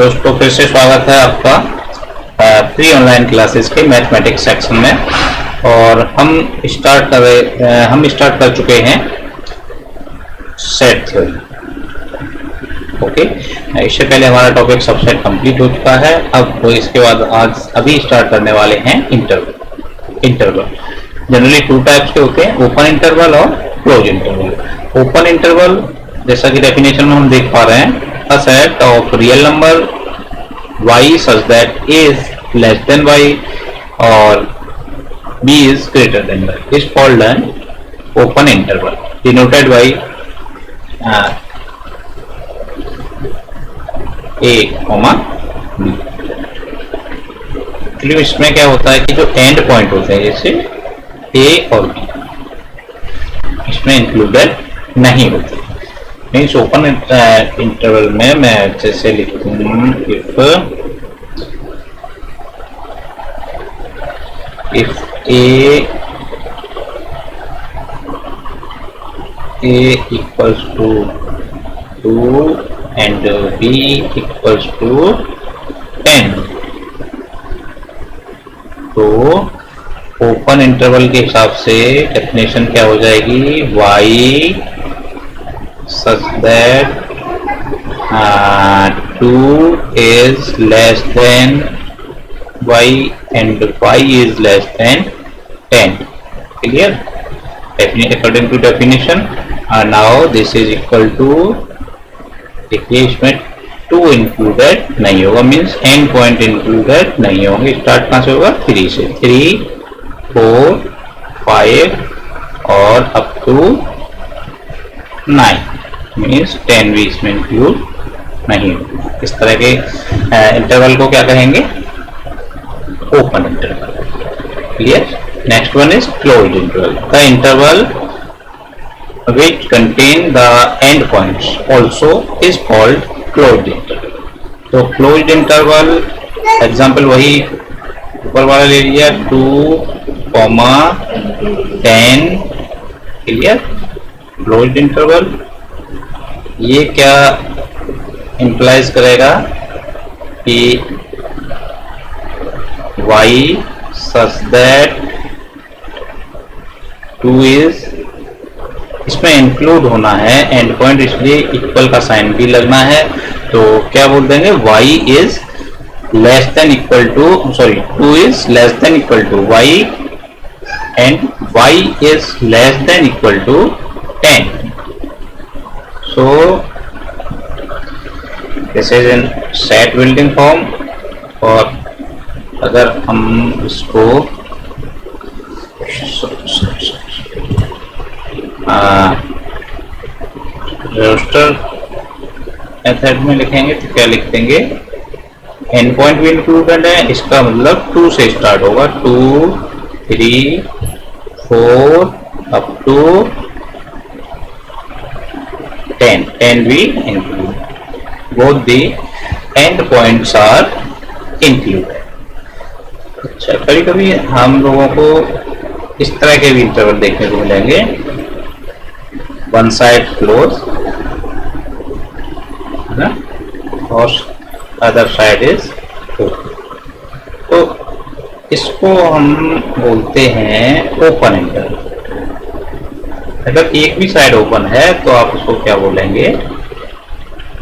दोस्तों फिर से स्वागत है आपका फ्री ऑनलाइन क्लासेस के मैथमेटिक्स सेक्शन में। और हम स्टार्ट कर चुके हैं सेट थ्योरी। ओके, इससे पहले हमारा टॉपिक सबसेट कंप्लीट हो चुका है। अब इसके बाद अभी स्टार्ट करने वाले हैं इंटरवल। जनरली टू टाइप्स के होते हैं, ओपन इंटरवल और क्लोज इंटरवल। ओपन इंटरवल जैसा कि डेफिनेशन में हम देख पा रहे हैं, a set of real number y such that a is less than y or b is greater than y is called an open interval denoted by a, b। चलिए इसमें क्या होता है कि जो एंड पॉइंट होते हैं जैसे a और b इसमें इंक्लूडेड नहीं होते। मीन्स ओपन इंटरवल में मैं जैसे लिखूँ if a equals to 2 and b equals to 10, तो ओपन इंटरवल के हिसाब से डेफिनेशन क्या हो जाएगी, y such that 2 is less than y and y is less than 10. Clear? According to definition, now this is equal to, देखिए इसमें 2 included नहीं होगा, मीन्स एंड पॉइंट इंक्लूडेड नहीं होंगे। स्टार्ट कहाँ से होगा, 3 से, 3, 4, 5 और अप टू 9, मीन्स 10 भी इसमें इंक्लूड नहीं होगा। इस तरह के इंटरवल को क्या कहेंगे, open interval. Clear? Next one is closed interval. The interval which contain the end points also is called closed interval। तो closed interval एग्जाम्पल वही ऊपर वाला ले लिया, 2, 10। क्लियर? क्लोज्ड इंटरवल ये क्या इंप्लाइज करेगा कि y such that 2 is, इसमें इंक्लूड होना है एंड पॉइंट, इसलिए इक्वल का साइन भी लगना है। तो क्या बोल देंगे, y is less than equal to, sorry 2 is less than equal to y and y is less than equal to 10। so this is in set building form। और अगर हम इसको रजिस्टर मेथड में लिखेंगे तो क्या लिख देंगे, एंड पॉइंट भी इंक्लूडेड है, इसका मतलब 2 से स्टार्ट होगा, 2, 3, 4 अप टू 10 भी include, both the end points are included. अच्छा, कभी कभी हम लोगों को इस तरह के भी इंटरवल देखने को मिलेंगे, वन साइड क्लोज है ना और अदर साइड इज ओपन, तो इसको हम बोलते हैं ओपन इंटरवल। अगर एक भी साइड ओपन है तो आप उसको क्या बोलेंगे,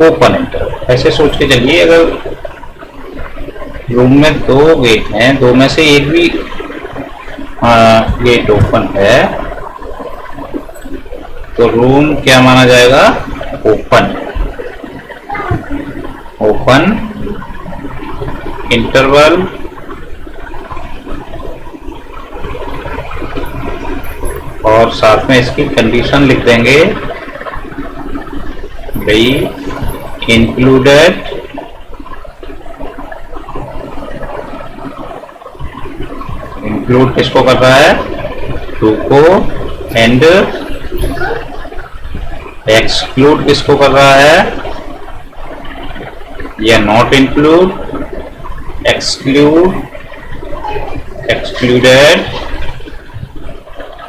ओपन इंटरवल। ऐसे सोच के चलिए, अगर रूम में 2 गेट हैं, 2 में से एक भी गेट ओपन है तो रूम क्या माना जाएगा, ओपन इंटरवल। और साथ में इसकी कंडीशन लिख देंगे भाई, इंक्लूडेड इंक्लूड किसको कर रहा है, 2 को, एंड एक्सक्लूड किसको कर रहा है, या नॉट इंक्लूड, एक्सक्लूडेड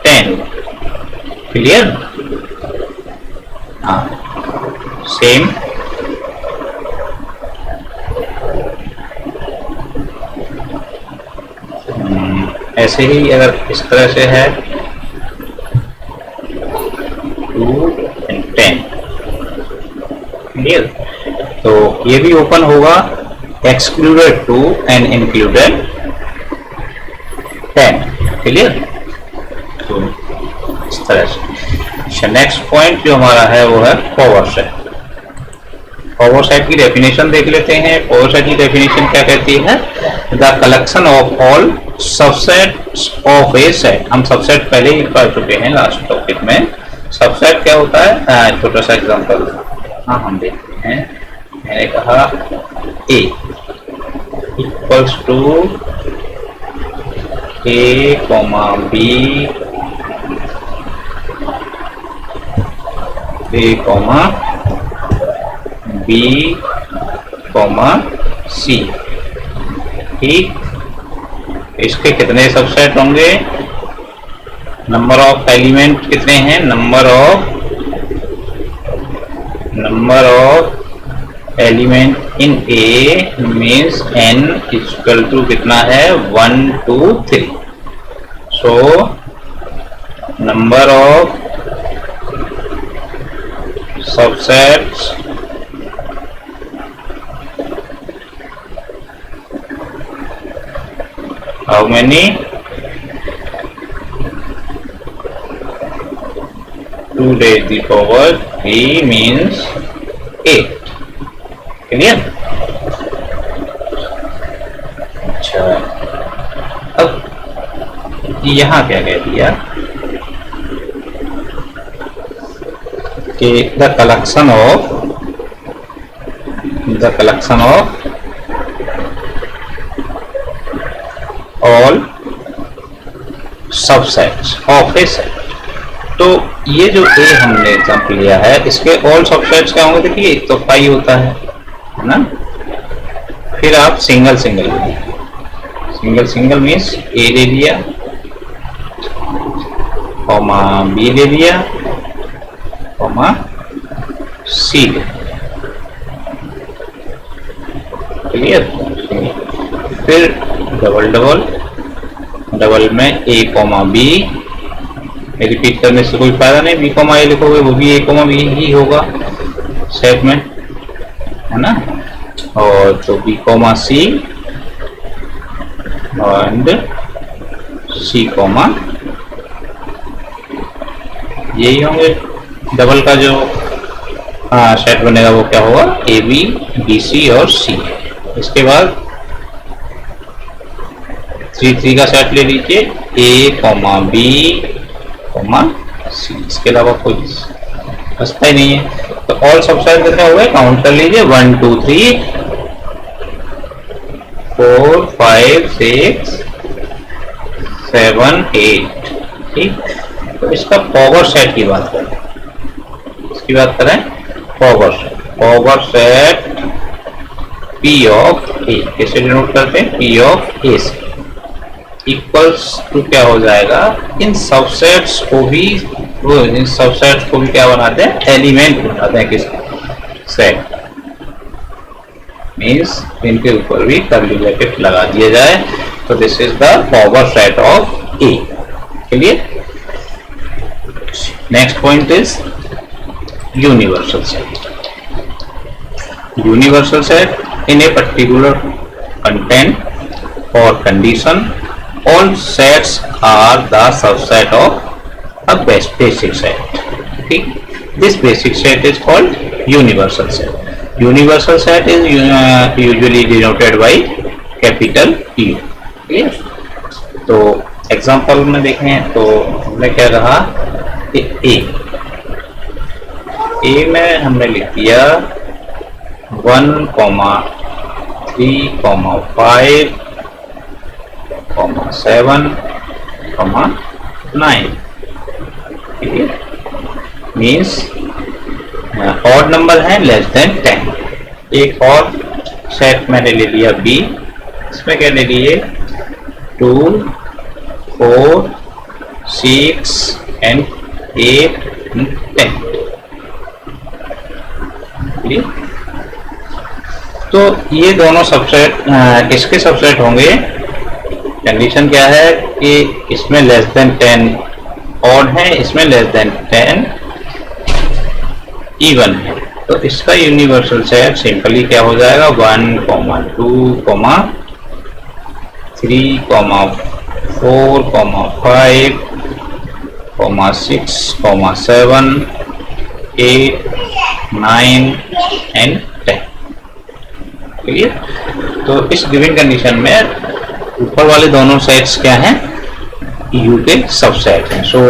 10। क्लियर? हाँ, सेम ऐसे ही अगर इस तरह से है 2 and 10, क्लियर। तो ये भी ओपन होगा एक्सक्लूडेड 2 and इंक्लूडेड 10, क्लियर। तो इस तरह से नेक्स्ट पॉइंट जो हमारा है वो है फॉरवर्ड सेट। फॉरवर्ड सेट की डेफिनेशन देख लेते हैं। फॉरवर्ड सेट की डेफिनेशन क्या कहती है? The collection of all subsets of A set. हम सबसेट पहले ही पढ़ चुके हैं लास्ट टॉपिक में। सबसेट क्या होता है? छोटा सा एग्जांपल हम देखते हैं। मैंने कहा A equals to A comma B A comma B comma C, ठीक। इसके कितने सबसेट होंगे? नंबर ऑफ एलिमेंट कितने हैं? Number of element in A means n equal to कितना है? 1 2 3। So number of subsets how many? 2 raised the power 3 means 8, क्लियर। अच्छा, अब यहाँ क्या कह दिया कि the collection of all subsets of A set. तो ये जो ए हमने एग्जाम्पल लिया है इसके ऑल सबसेट्स क्या होंगे? देखिए एक तो पाई होता है ना। फिर आप सिंगल मीन्स ए ले लिया, कॉमा बी ले लिया, कॉमा सी ले लिया, क्लियर। फिर डबल में ए कॉमा बी, रिपीट करने से कोई फायदा नहीं। बी कॉमा ए लिखोगे वो भी ए कॉमा बी ही होगा सेट में, है ना। और तो B comma C and C comma, यही होंगे। डबल का जो सेट बनेगा वो क्या होगा? ए बी बी सी और सी। इसके बाद 3 का सेट ले लीजिए, ए कॉमा बी कॉमा सी। इसके अलावा कोई बचता ही नहीं है। तो ऑल सबसेट कितने हो गए? काउंट कर लीजिए 1 2 3 4 5 6 7 8, ठीक। तो इसका फॉरवर्ड सेट की बात करें, इसकी बात करें फॉरवर्ड सेट P ऑफ ए कैसे डिनोट करते हैं? P ऑफ ए से इक्वल्स टू क्या हो जाएगा? इन सबसेट्स को भी क्या बनाते हैं? एलिमेंट बनाते हैं किस सेट, मीन्स इनके ऊपर भी कर्ली ब्रैकेट लगा दिया जाए। तो this is the forward set of A, clear. Next point is universal set. Universal set in a particular content और condition all sets are the subset of a basic set, ठीक। this basic set is called universal set. Universal set is usually denoted by capital U, clear। तो example में देखें तो हमने क्या कहा कि ए में हमने लिख दिया 1 3 5 7 9, मीन्स ऑड नंबर है लेस देन 10। एक और सेट मैंने ले लिया बी, इसमें क्या ले लिए? 2 4 6 and 8 and 10, तो ये दोनों सबसेट किसके सबसेट होंगे? कंडीशन क्या है कि इसमें लेस देन 10 ऑड है, इसमें लेस देन 10 इवन है, तो इसका यूनिवर्सल सेट सिंपली क्या हो जाएगा 1, 2, 3, 4, 5, 6, 7, 8, 9 एंड 10। क्लियर? तो इस गिवन कंडीशन में ऊपर वाले दोनों सेट्स क्या हैं, U के सबसेट हैं, so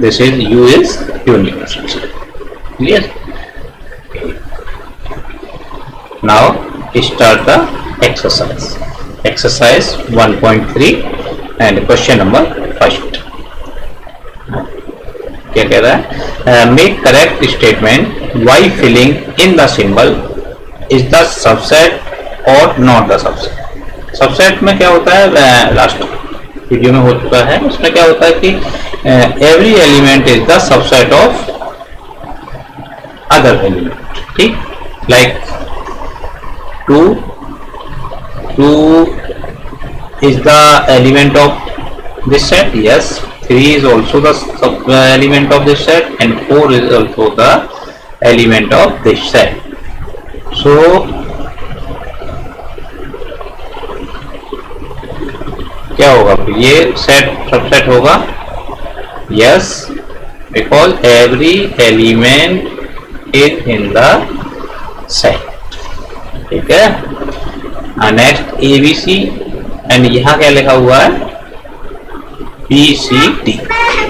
this is U is universal set. Clear? Now start the exercise. Exercise 1.3 and question number first. क्या कह रहा है? Make correct statement by filling in the symbol is the subset और not the subset. Subset में क्या होता है, last video में हो चुका है, उसमें क्या होता है कि every element is the subset of other element. ठीक, like 2 is the element of this set, yes. 3 is also the element of this set and 4 is also the element of this set. So क्या होगा, ये set subset होगा, yes, because every element is in the set। ठीक है, next ABC and यहाँ क्या लिखा हुआ है BCD,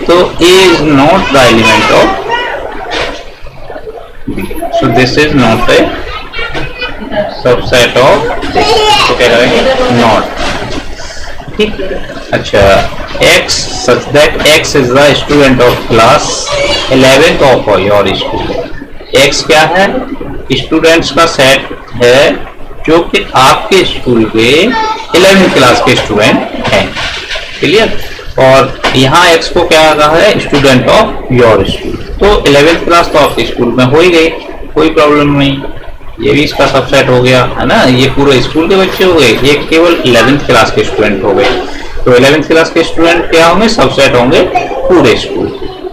तो A is not the element of B, so this is not a subset of this, तो क्या करेंगे not। ठीक, अच्छा, X such that X is the student of class 11th of your school। X क्या है, students का set है जो कि आपके स्कूल के 11th क्लास के स्टूडेंट हैं। क्लियर? और यहाँ x को क्या कहा है, स्टूडेंट ऑफ योर स्कूल, तो 11th क्लास तो आपके स्कूल में हो ही गई, कोई प्रॉब्लम नहीं, ये भी इसका सबसेट हो गया है ना। ये पूरे स्कूल के बच्चे हो गए, ये केवल 11th क्लास के स्टूडेंट हो गए, तो 11th क्लास के स्टूडेंट क्या होंगे, सबसेट होंगे पूरे स्कूल।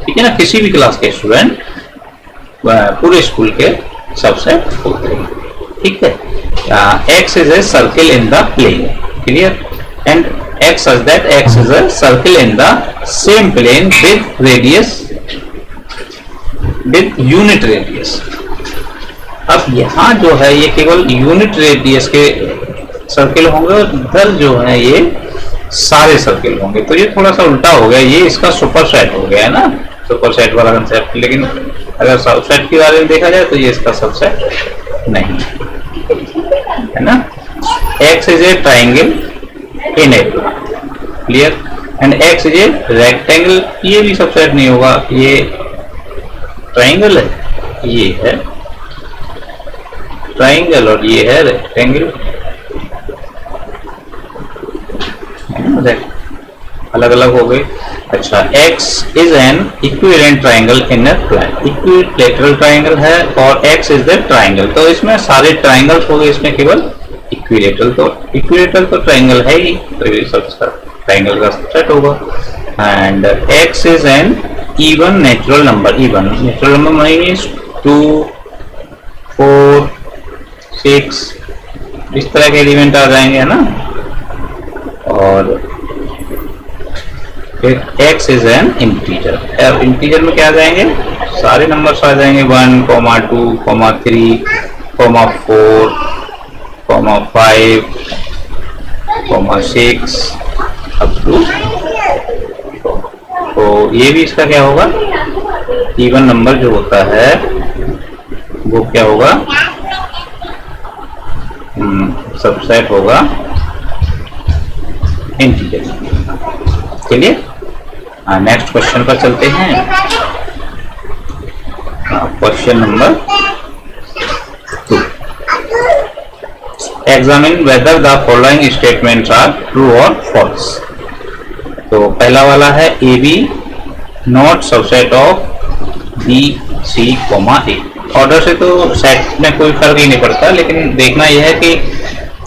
ठीक है ना, किसी भी क्लास के स्टूडेंट पूरे स्कूल के सबसेट होते हैं। ठीक है, X is a circle in the plane, clear, and X such that X is a circle in the same plane with radius, with unit radius। अब यहाँ जो है ये केवल यूनिट रेडियस के सर्किल होंगे और इधर जो है ये सारे सर्किल होंगे, तो ये थोड़ा सा उल्टा हो गया, ये इसका सुपर सेट हो गया है ना, सुपर सेट वाला कंसेप्ट। लेकिन अगर सबसेट के बारे में देखा जाए तो ये इसका सबसेट नहीं है ना। X is a triangle in a clear and X is a rectangle, ये भी सबसेट नहीं होगा, ये ट्राइंगल है, ये है ट्राइंगल और ये है रेक्टेंगल, अलग अलग हो गए। अच्छा, X is an equivalent triangle in a plan, equilateral triangle है और X is the triangle, तो इसमें सारे ट्राइंगल्स हो गए, इसमें केवल इक्विलैटरल, तो इक्विलैटरल तो ट्राइंगल है ही, तो ये सब ट्राइंगल का सबसेट होगा। And X is an even natural number, even natural number means 2, 4, 6 इस तरह के एलिमेंट आ जाएंगे, है ना। और X is an integer, अब इंटीजर में क्या आ जाएंगे, सारे नंबर्स आ जाएंगे, 1, 2, 3, 4, 5, 6 अप टू, तो ये भी इसका क्या होगा, इवन नंबर जो होता है वो क्या होगा, सबसेट होगा इंटीजर। चलिए नेक्स्ट क्वेश्चन पर चलते हैं। Question number 2, examine whether the following statements are true और फॉल्स। तो पहला वाला है A B not subset of B C comma A. Order से तो सेट में कोई फर्क ही नहीं पड़ता, लेकिन देखना यह है कि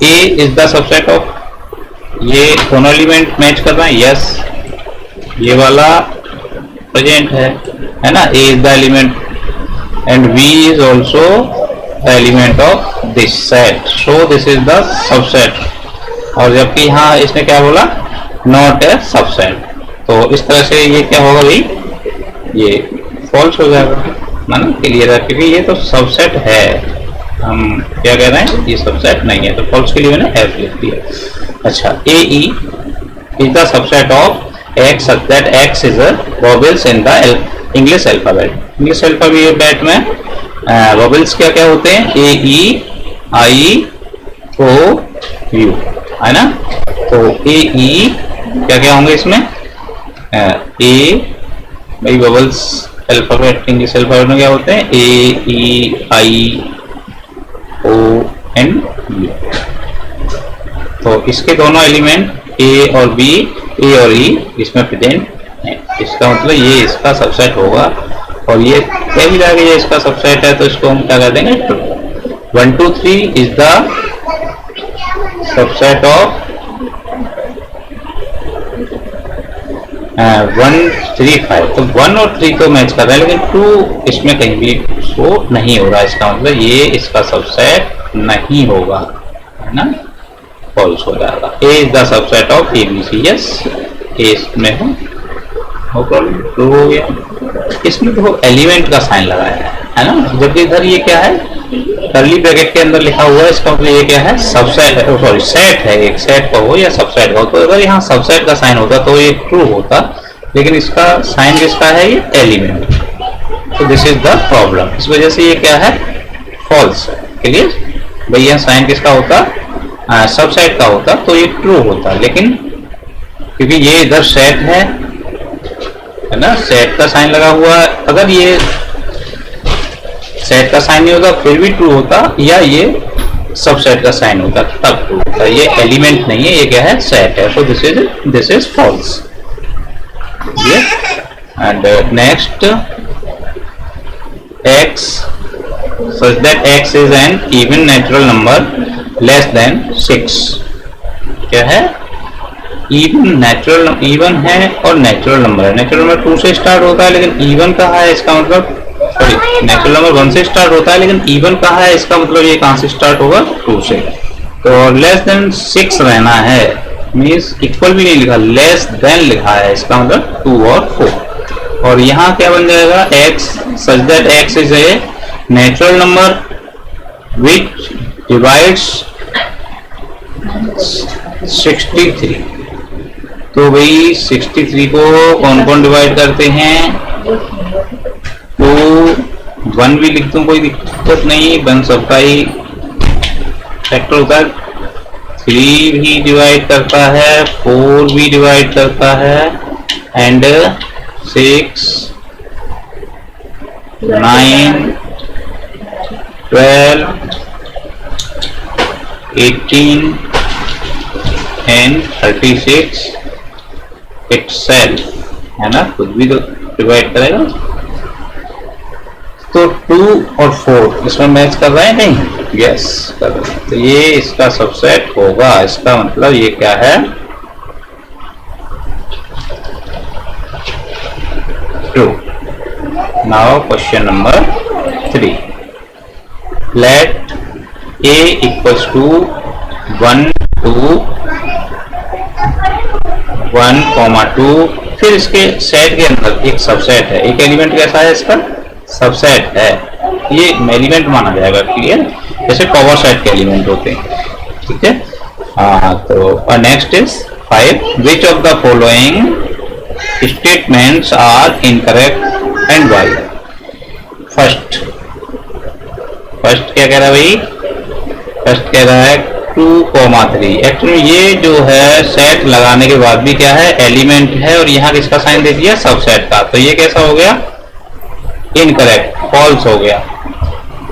ए इज द सबसेट ऑफ ये दोनों एलिमेंट मैच कर रहे हैं, यस। ये वाला प्रेजेंट है ना, A is the element and V is also the element of this set, so this is the subset. और जबकि यहाँ इसने क्या बोला, नॉट ए सबसेट, तो इस तरह से ये क्या होगा भाई, ये फॉल्स हो जाएगा, माना क्लियर है, क्योंकि ये तो सबसेट है। हम क्या कह रहे हैं, ये सबसेट नहीं है, तो फॉल्स के लिए मैंने एफ लिख दिया। अच्छा, A E is the subset of X such that X is a vowels in the English alphabet. English alphabet में vowels क्या क्या होते हैं, A E I O U, है ना। तो A E क्या क्या होंगे इसमें, A भाई vowels alphabet English alphabet में क्या होते हैं, A E I O N U। तो इसके दोनों एलिमेंट A और B, ए और ई इसमें प्रेजेंट है, इसका मतलब ये इसका सबसेट होगा। और ये कह भी रहा है कि ये इसका सबसेट है, तो इसको हम क्या कर देंगे, 1 2 3 इज द सबसेट ऑफ 1 3 5। तो 1 और 3 तो मैच कर रहे हैं, लेकिन 2 इसमें कहीं भी शो नहीं हो रहा, इसका मतलब ये इसका सबसेट नहीं होगा, है ना, फॉल्स हो जाएगा। A is the subset of A B C, yes, A इसमें हो, नो प्रॉब्लम, ट्रू हो गया। इसमें तो एलिमेंट का साइन लगाया है ना, जबकि इधर ये क्या है, कर्ली ब्रैकेट के अंदर लिखा हुआ है, इसका मतलब ये क्या है, सबसेट है, सॉरी सेट है, एक सेट का हो या सबसेट का हो। तो अगर यहाँ सबसेट का साइन होता तो ये ट्रू होता, लेकिन इसका साइन किसका है, ये एलिमेंट। तो दिस इज द प्रॉब्लम, इस वजह से ये क्या है, फॉल्स है। क्लियर भैया, साइन किसका होता, सबसेट का होता तो ये ट्रू होता, लेकिन क्योंकि ये इधर सेट है ना, सेट का साइन लगा हुआ है, अगर ये सेट का साइन नहीं होता फिर भी ट्रू होता, या ये सबसेट का साइन होता तब ट्रू होता। ये एलिमेंट नहीं है, ये क्या है, सेट है, तो this is false. And next, x such that x is an even natural number less than 6। क्या है, इवन है और नेचुरल नंबर है। नेचुरल नंबर 2 से स्टार्ट होता है, लेकिन इवन कहाँ है, इसका मतलब सॉरी, नेचुरल नंबर 1 से स्टार्ट होता है, लेकिन इवन कहाँ है, इसका मतलब ये कहाँ से स्टार्ट होगा, 2 से। तो लेस देन 6 रहना है, मीन्स इक्वल भी नहीं लिखा, लेस देन लिखा है, इसका मतलब 2 और 4। और यहाँ क्या बन जाएगा, x such that x is a natural number which divides 63। तो भाई 63 को कौन कौन डिवाइड करते हैं, तो 1 भी लिख दूं कोई दिक्कत नहीं, बन सबका ही फैक्टर होता है। 3 भी डिवाइड करता है, 4 भी डिवाइड करता है, एंड 6 9 12 18 एंड 36 itself, है ना, खुद भी तो डिवाइड करेगा। तो 2 और 4 इसमें मैच कर रहे हैं, नहीं, यस कर रहे हैं, तो ये इसका सबसेट होगा। इसका मतलब ये क्या है, 2। Now question number 3, let a equals to 1 2 1,2, फिर इसके सेट के अंदर एक सबसेट है, एक एलिमेंट कैसा है, इसका सबसेट है, ये एलिमेंट माना जाएगा। क्लियर, जैसे पावर सेट के एलिमेंट होते हैं, ठीक है। हाँ, तो next is 5, which of the following statements are incorrect and why. First क्या कह रहा है भाई, फर्स्ट कह रहा है 2,3। एक्चुअली ये जो है सेट लगाने के बाद भी क्या है, एलिमेंट है, और यहाँ किसका साइन दे दिया, सबसेट का, तो ये कैसा हो गया, इनकरेक्ट, फॉल्स हो गया,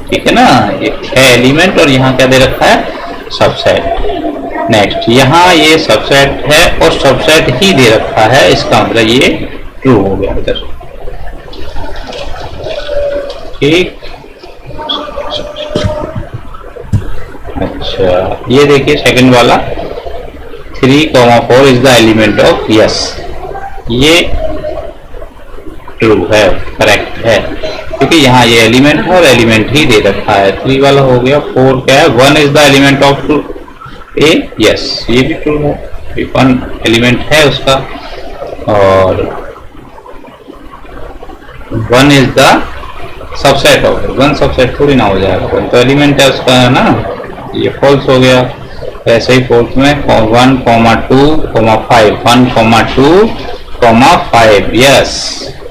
ठीक है ना। ये है एलिमेंट और यहाँ क्या दे रखा है, सबसेट। नेक्स्ट, यहाँ ये सबसेट है और सबसेट ही दे रखा है, इसका मतलब ये ट्रू हो गया इधर, ठीक। अच्छा, ये देखिए सेकंड वाला 3,4 is the element of yes, ये ट्रू है, करेक्ट है, क्योंकि यहाँ ये एलिमेंट है और एलिमेंट ही दे रखा है। 3 वाला हो गया। 4 क्या है? 1 is the element of to A, yes, ये भी ट्रू है, 1 एलिमेंट है उसका, और 1 is the subset of, 1 subset थोड़ी ना हो जाएगा, 1 तो एलिमेंट है उसका, है ना, ये फॉल्स हो गया। ऐसे ही फोर्थ में 1, 2, 5, 1, 2, 5, यस,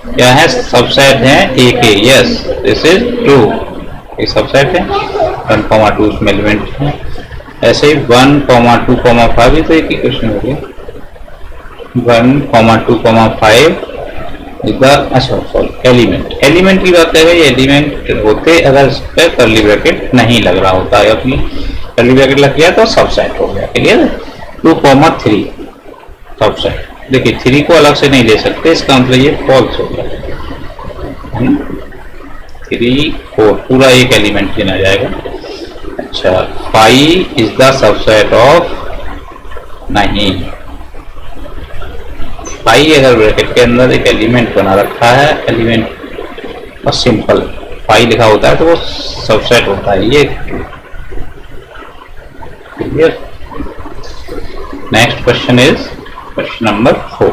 क्या है? सबसेट है ए के, यस, दिस इज ट्रू, एक सबसेट है। 1, 2 उसमें एलिमेंट है। ऐसे ही 1, 2, 5, ये तो एक ही क्वेश्चन हो गया। 1, 2, 5 इज द, अच्छा सॉरी, एलिमेंट की बात है। एलिमेंट होते अगर इस पर कर्ली ब्रैकेट नहीं लग रहा होता है, अपनी कर्ली ब्रैकेट लग गया तो सबसेट हो गया, क्लियर है। 2, 3 सबसेट, देखिए 3 को अलग से नहीं ले सकते, इसका मतलब ये फॉल्स हो गया। 3, 4 पूरा एक एलिमेंट लेना जाएगा। अच्छा, 5 इज द सबसेट ऑफ, नहीं, 5 अगर ब्रैकेट के अंदर एक एलिमेंट बना रखा है, एलिमेंट और सिंपल 5 लिखा होता है तो वो सबसेट होता है, ये clear. Next question is question number 4.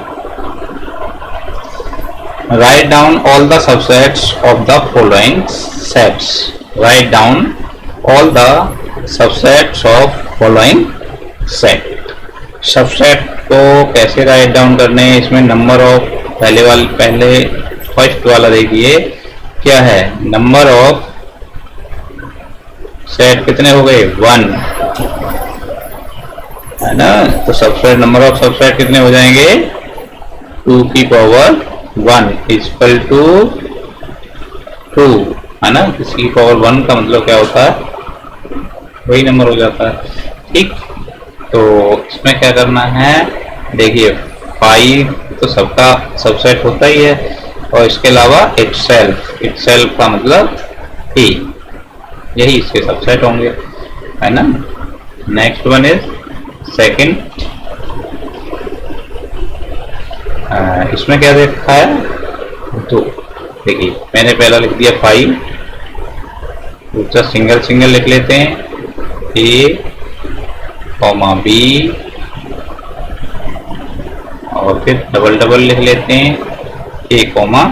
Write down all the subsets of the following sets. Write down all the subsets of following set. Subset को कैसे राइट डाउन करने हैं? इसमें नंबर ऑफ, पहले फर्स्ट वाला देखिए क्या है, नंबर ऑफ सेट कितने हो गए? 1 है ना, तो सबसेट, नंबर ऑफ सबसेट कितने हो जाएंगे? 2 की पावर 1 इक्वल टू 2, है ना, इसकी पावर 1 का मतलब क्या होता है? वही नंबर हो जाता है, ठीक। तो इसमें क्या करना है, देखिए 5 तो सबका सबसेट होता ही है, और इसके अलावा इटसेल्फ का मतलब ही, यही इसके सबसेट होंगे, है ना। नेक्स्ट वन इज सेकंड, इसमें क्या देखा है? तो देखिए मैंने पहला लिख दिया 5, दूसरा सिंगल लिख लेते हैं, ए कॉमा बी, और फिर डबल लिख लेते हैं, ए कॉमा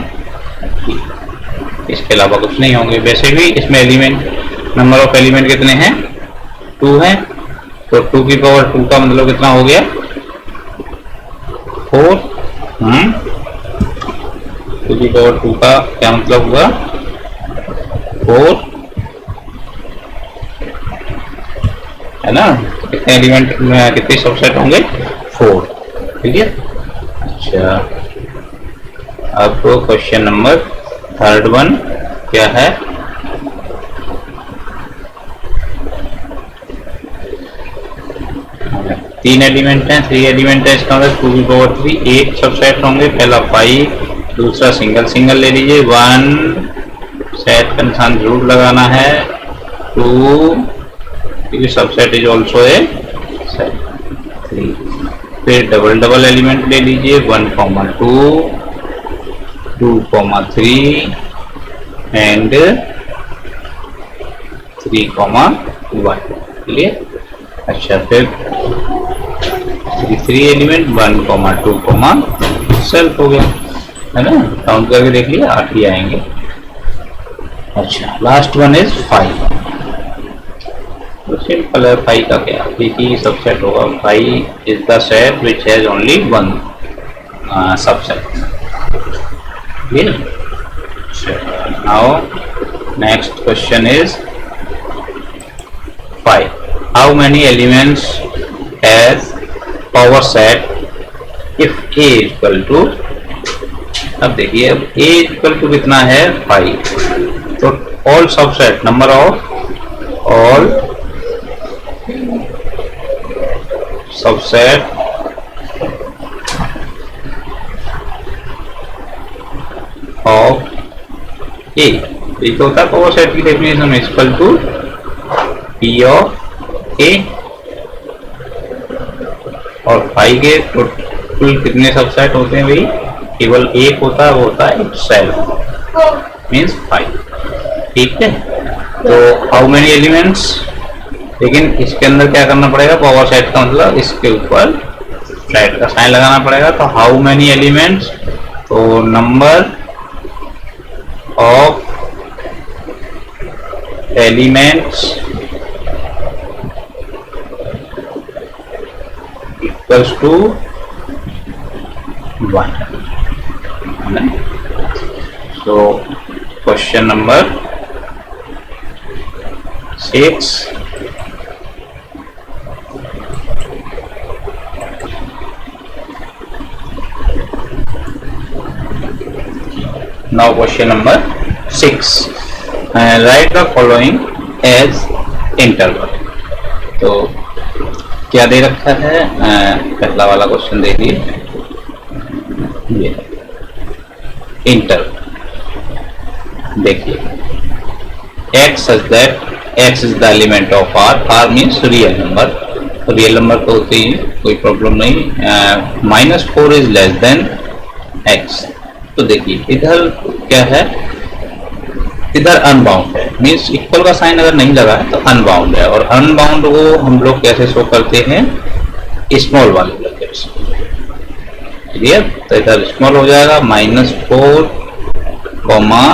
बी। इसके अलावा कुछ नहीं होंगे। वैसे भी इसमें एलिमेंट, नंबर ऑफ एलिमेंट कितने हैं? 2 हैं, तो 2 की पावर 2 का मतलब कितना हो गया? 4। 2 की पावर 2 का क्या मतलब हुआ? 4, है ना। कितने एलिमेंट, कितने सबसेट होंगे? 4, क्लियर। अच्छा, अब क्वेश्चन नंबर थर्ड वन क्या है? तीन एलिमेंट हैं, 3 एलिमेंट है, इसका मतलब 2 की पावर 3 एक सबसेट होंगे। पहला 5, दूसरा सिंगल ले लीजिए, 1 सेट का निशान जरूर लगाना है, 2 क्योंकि subset is also a set, 3, फिर डबल एलिमेंट ले लीजिए, 1, 2, 2, 3 एंड 3, 1, क्लियर। अच्छा, फिर 3 एलिमेंट 1, 2, सेल्फ हो गया, है ना। काउंट करके देख लिया, 8 ही आएंगे। अच्छा, लास्ट वन इज 5, तो सिंपल है। 5 का क्या, देखिए सबसेट होगा, 5 is the set which has only 1 subset, clear. Now next question is 5. How many elements has power set if A equal to, अब देखिए अब A equal to कितना है? 5, तो all subset, number of all subset of A, ये तो होता है पावर सेट की definition, equal to P of A, और फाई के टोटल कितने सबसेट होते हैं भाई? केवल एक होता है, वो होता है इटसेल्फ मीन्स फाइव। ठीक है, तो हाउ मेनी एलिमेंट्स, लेकिन इसके अंदर क्या करना पड़ेगा, पावर सेट का मतलब इसके ऊपर सेट का साइन लगाना पड़ेगा। तो हाउ मेनी एलिमेंट्स, तो number of elements equals to 1। So question number 6, now question number 6, write the following as interval। तो क्या दे रखा है, पहला वाला क्वेश्चन देखिए, ये इंटरवल देखिए, x such that x is the element of r means real number, तो रियल नंबर तो होते ही कोई प्रॉब्लम नहीं। -4 इज लेस देन x, तो देखिए इधर क्या है, इधर अनबाउंड है, मीन्स इक्वल का साइन अगर नहीं लगा है तो अनबाउंड है, और अनबाउंड को हम लोग कैसे शो करते हैं, स्मॉल वाले ब्रैकेट्स। क्लियर, तो इधर स्मॉल हो जाएगा -4 कॉमा,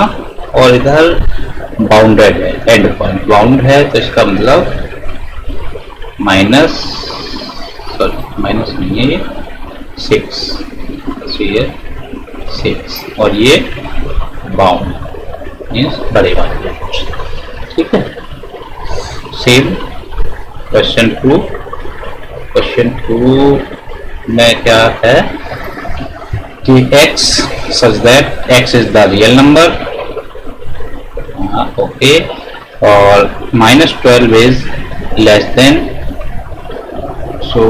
और इधर बाउंडेड है, एंड पॉइंट बाउंड है, तो इसका मतलब माइनस नहीं है, ये 6, ये 6 और ये बाउंड मीन्स बड़े वाले। ठीक है, सेम क्वेश्चन 2 में क्या है कि x such that x is the real number, okay, और -12 is less than, so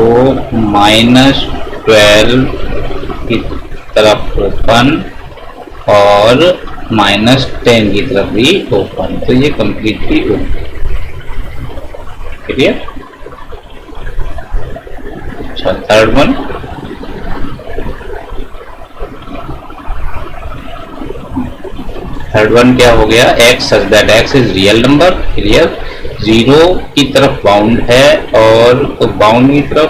-12 की तरफ ओपन और -10 की तरफ भी ओपन, तो ये कंप्लीटली ओपन। क्लियर, अच्छा थर्ड वन, क्या हो गया, x such that x is real number। Clear, 0 की तरफ बाउंड है, और तो बाउंड की तरफ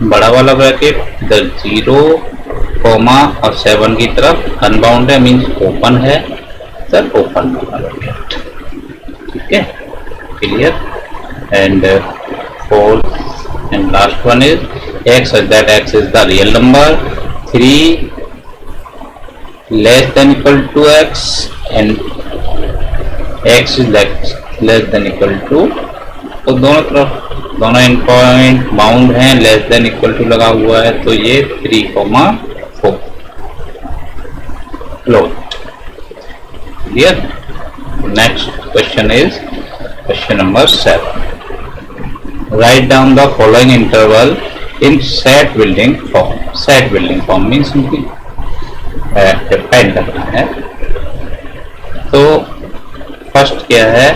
बड़ा वाला ब्रैकेट, इधर 0 कॉमा और 7 की तरफ अनबाउंड है, मीन्स ओपन है, सर ओपन वाला ब्रैकेट। ठीक है, clear, and fourth and last one is x such that x is the real number, 3 less than equal to x and x is less than equal to, तो दोनों तरफ दोनों and point bound हैं, less than equal to लगा हुआ है, तो ये 3,4 close. Clear, next question is question number 7, write down the following interval in set building form. Set building form means depend करना है, तो फर्स्ट क्या है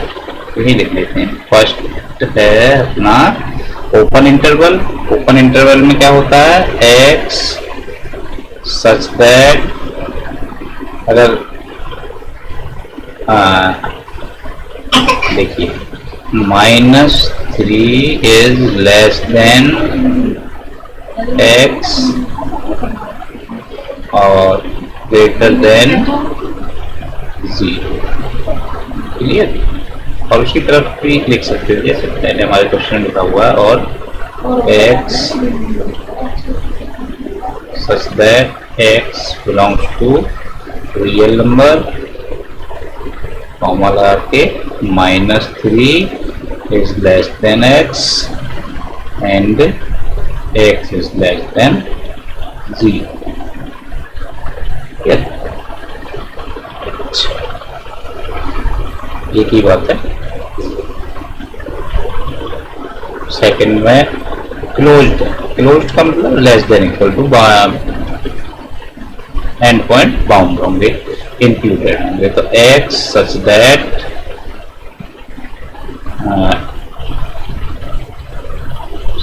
यही लिख लेते हैं। फर्स्ट है अपना ओपन इंटरवल। ओपन इंटरवल में क्या होता है, x सच दैट, अगर देखिए -3 इज लेस देन x और ग्रेटर देन 0। क्लियर, और उसकी तरफ भी लिख सकते हैं जैसे पहले हमारे क्वेश्चन लिखा हुआ है, और x such that x belongs to real number, comma लगा के -3 is less than x and x is less than 0। एक ही बात है। सेकंड में क्लोज्ड, क्लोज्ड का मतलब less than equal to, end point bound होंगे, इंक्लूडेड होंगे, तो x such that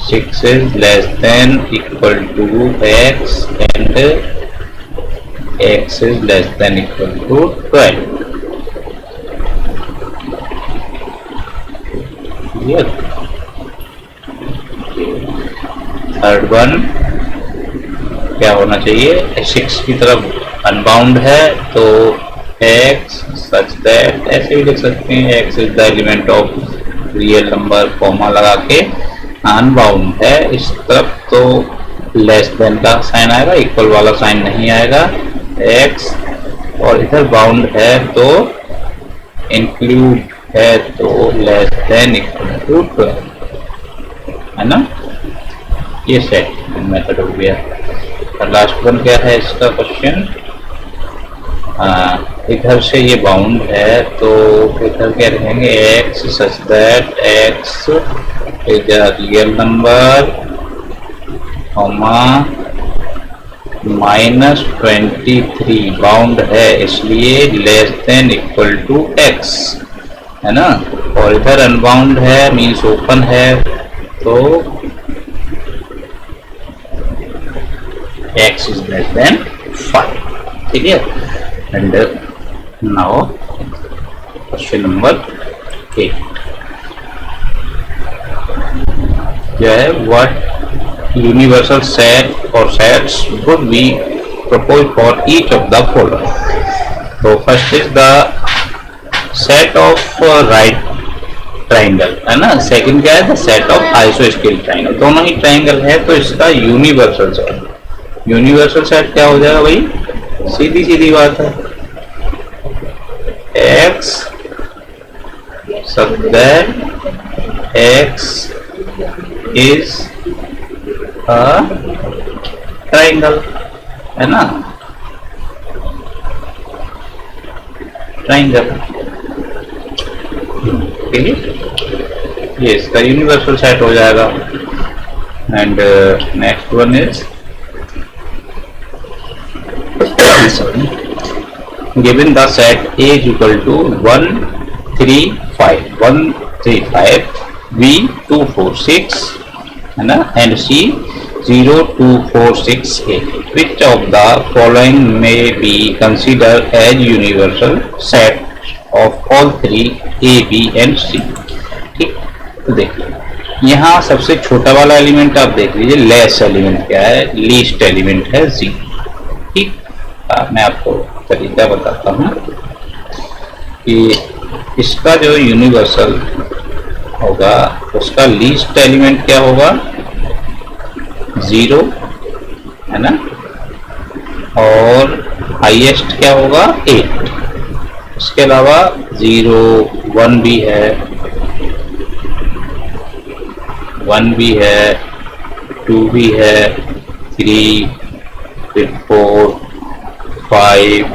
6 is less than equal to x and x is less than equal to 12. Clear? Third one क्या होना चाहिए, x की तरफ अनबाउंड है तो x सच दैट ऐसे भी लिख सकते हैं, x is the element of real number, comma लगा के अनबाउंड है इस तरफ तो लेस देन का साइन आएगा, इक्वल वाला साइन नहीं आएगा, x और इधर बाउंड है तो इंक्लूड है तो लेस देन इक्वल टू 12 है ना। ये सेट मेथड हो गया। और लास्ट वन क्या है इसका क्वेश्चन, इधर से ये बाउंड है तो इधर क्या रखेंगे, x such that x is a real number comma -23 bound है इसलिए less than equal to x है ना, और इधर अनबाउंड है मीन्स ओपन है तो x is less than 5. ठीक है। And now question number 8 क्या है, what universal set or sets would we propose for each of the following. So first is the set of right triangle है ना, second क्या है, the set of isosceles triangle, दोनों ही triangle है तो इसका यूनिवर्सल सेट, यूनिवर्सल सेट क्या हो जाएगा भाई, सीधी सीधी बात है, x such that x is a triangle है ना, ट्राइंगल ठीक है, ये इसका यूनिवर्सल सेट हो जाएगा। And next one is sorry, given the set A is equal to 1 3 5 B 2 4 6 है ना, and C 0 2 4 6 8, which of the following may be considered as universal set of all three A B and C। ठीक, तो देखिए यहाँ सबसे छोटा वाला element आप देख लीजिए, लेस एलिमेंट क्या है, लीस्ट एलिमेंट है Z। ठीक, मैं आपको तरीका बताता हूँ कि इसका जो यूनिवर्सल होगा उसका लीस्ट एलिमेंट क्या होगा, 0 है ना, और हाईएस्ट क्या होगा 8, इसके अलावा 0 1 भी है, 1 भी है, 2 भी है, 3 फिर 4 5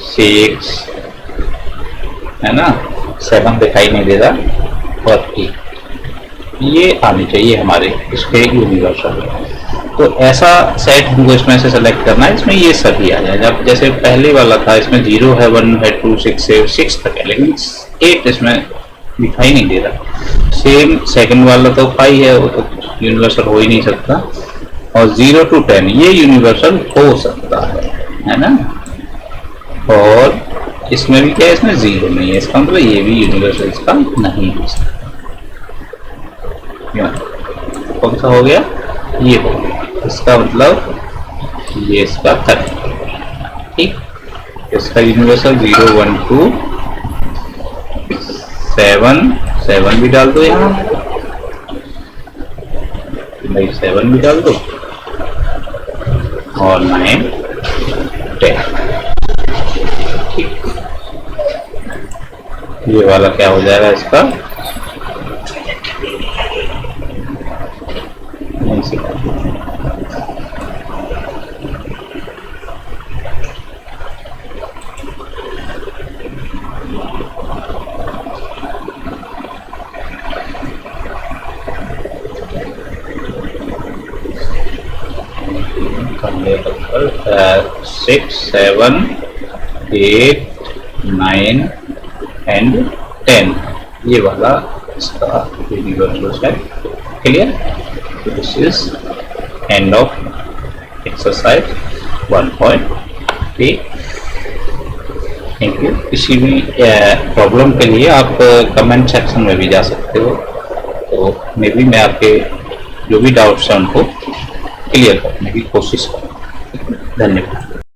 6 है ना, 7 दिखाई नहीं दे रहा और 8 ये आनी चाहिए हमारे इसके यूनिवर्सल। तो ऐसा सेट हमको इसमें से सेलेक्ट करना है, इसमें ये सभी आ जाए। जब जैसे पहले वाला था इसमें 0 है, 1 है, 2 6 है, 6 तक है, लेकिन 8 इसमें दिखाई नहीं दे रहा। सेम सेकंड वाला तो 5 है, वो तो यूनिवर्सल हो ही नहीं सकता, और 0 to 10 ये यूनिवर्सल हो सकता है ना, और इसमें भी क्या है, इसमें 0 नहीं है, इसका मतलब ये भी यूनिवर्सल इसका नहीं हो सकता। कौन सा हो गया, ये हो गया, इसका मतलब ये इसका 30। ठीक, इसका यूनिवर्सल 0 1 2 7 भी डाल दो यहाँ भाई, 7 भी डाल दो और 9 10। ठीक, ये वाला क्या हो जाएगा इसका, नंबर 6 7 8 9 एंड 10 ये वाला इसका यूनिवर्सल है। Clear? This is end of exercise 1.3। Thank you. किसी भी प्रॉब्लम के लिए आप कमेंट सेक्शन में भी जा सकते हो, तो मैं आपके जो भी डाउट्स हैं उनको क्लियर करने की कोशिश करूँगा। धन्यवाद।